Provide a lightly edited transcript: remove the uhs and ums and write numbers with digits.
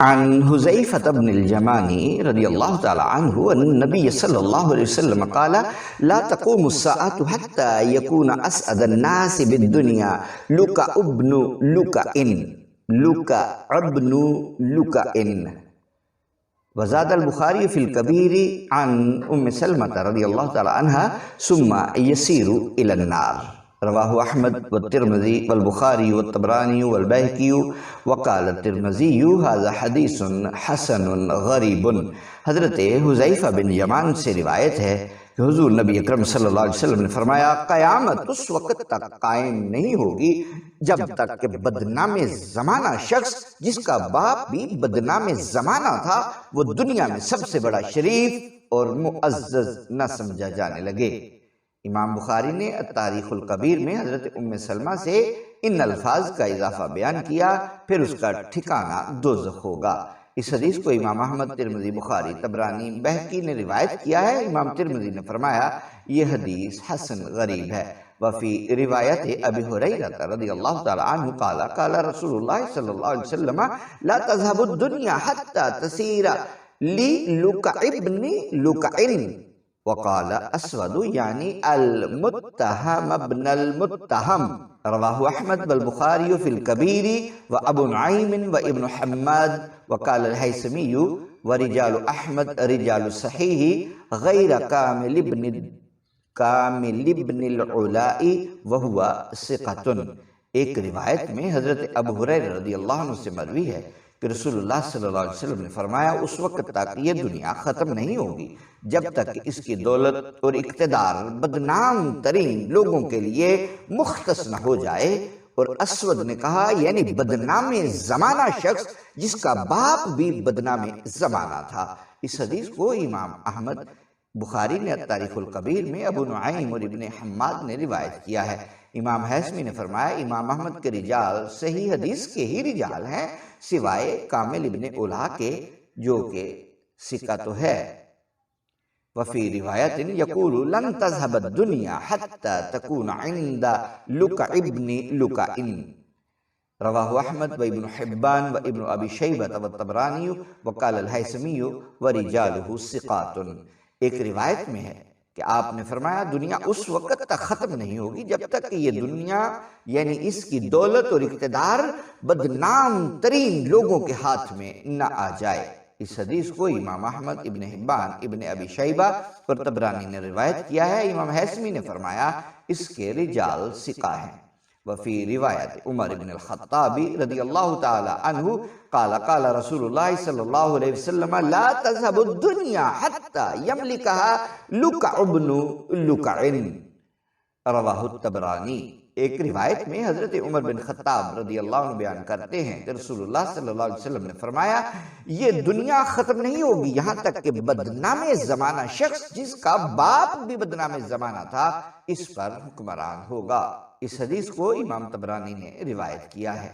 عن حذیفہ بن الجمانی رضی اللہ تعالی عنہ ان النبی صلی اللہ علیہ وسلم قال لا تقوم الساعة حتى يكون اسعد الناس بالدنيا لکع ابن لکع وزاد البخاری فی الکبیر عن ام سلمة رضی اللہ تعالی عنہ ثم يسیر الى النار رواہ احمد والترمذی والبخاری والطبرانی والبیہقی وقال الترمذی ھذا حدیث حسن غریب۔ حضرت حذیفہ بن یمان سے روایت ہے کہ حضور نبی اکرم صلی اللہ علیہ وسلم نے فرمایا قیامت اس وقت تک قائم نہیں ہوگی جب تک کہ بدنام زمانہ شخص جس کا باپ بھی بدنام زمانہ تھا وہ دنیا میں سب سے بڑا شریف اور معزز نہ سمجھا جانے لگے۔ امام بخاری نے تاریخ الکبیر میں حضرت ام سلمہ سے ان الفاظ کا اضافہ بیان کیا، پھر اس کا ٹھکانہ دوزخ ہوگا۔ اس حدیث کو امام احمد، ترمذی، بخاری، طبرانی، بہقی نے روایت کیا ہے۔ امام ترمذی نے فرمایا یہ حدیث حسن غریب ہے۔ وفی روایت ابی ہریرہ رضی اللہ تعالی عنہ قال قال رسول اللہ صلی اللہ علیہ وسلم لا تذهب الدنيا حتى تسیر للکع ابن لکع وقال اسود یعنی المتہم ابن المتہم رواہ احمد والبخاری فی الکبیر وابو نعیم وابن حماد وقال الہیثمی ورجال احمد رجال صحیح غیر کامل ابن العلاء وہو ثقۃ۔ ایک روایت میں حضرت ابو ہریرہ رضی اللہ عنہ سے مروی ہے کہ رسول اللہ صلی اللہ علیہ وسلم نے فرمایا اس وقت تک یہ دنیا ختم نہیں ہوگی جب تک اس کی دولت اور اقتدار بدنام ترین لوگوں کے لیے مختص نہ ہو جائے۔ اور اسود نے کہا یعنی بدنام زمانہ شخص جس کا باپ بھی بدنام زمانہ تھا۔ اس حدیث کو امام احمد، بخاری نے تاریخ الکبیر میں، ابو نعیم اور ابن حماد نے روایت کیا ہے۔ امام حیثمی نے فرمایا امام احمد کے رجال صحیح حدیث کے ہی رجال ہیں سوائے کامل ابن اولا کے جو کہ ثقہ تو ہے۔ وفی روایت یقول لن تذهب الدنيا حتى تكون عند لکع ابن لکع رواہ احمد و ابن حبان و ابن ابی شیبہ والطبرانی وقال الہیثمی ورجالہ ثقات۔ ایک روایت میں ہے کہ آپ نے فرمایا دنیا اس وقت تک ختم نہیں ہوگی جب تک کہ یہ دنیا یعنی اس کی دولت اور اقتدار بدنام ترین لوگوں کے ہاتھ میں نہ آ جائے۔ اس حدیث کو امام احمد، ابن حبان، ابن ابی شیبہ اور طبرانی نے روایت کیا ہے۔ امام حیثمی نے فرمایا اس کے رجال ثقہ ہیں۔ وفی روایت عمر بن الخطاب رضی اللہ تعالی عنہ قال قال رسول اللہ صلی اللہ علیہ وسلم لا تذهب الدنيا حتى يملكها لکع ابن لکع رواہ الطبرانی۔ ایک روایت میں حضرت عمر بن خطاب رضی اللہ عنہ بیان کرتے ہیں کہ رسول اللہ صلی اللہ علیہ وسلم نے فرمایا یہ دنیا ختم نہیں ہوگی یہاں تک کہ بدنام زمانہ شخص جس کا باپ بھی بدنام زمانہ تھا اس پر حکمران ہوگا۔ اس حدیث کو امام طبرانی نے روایت کیا ہے۔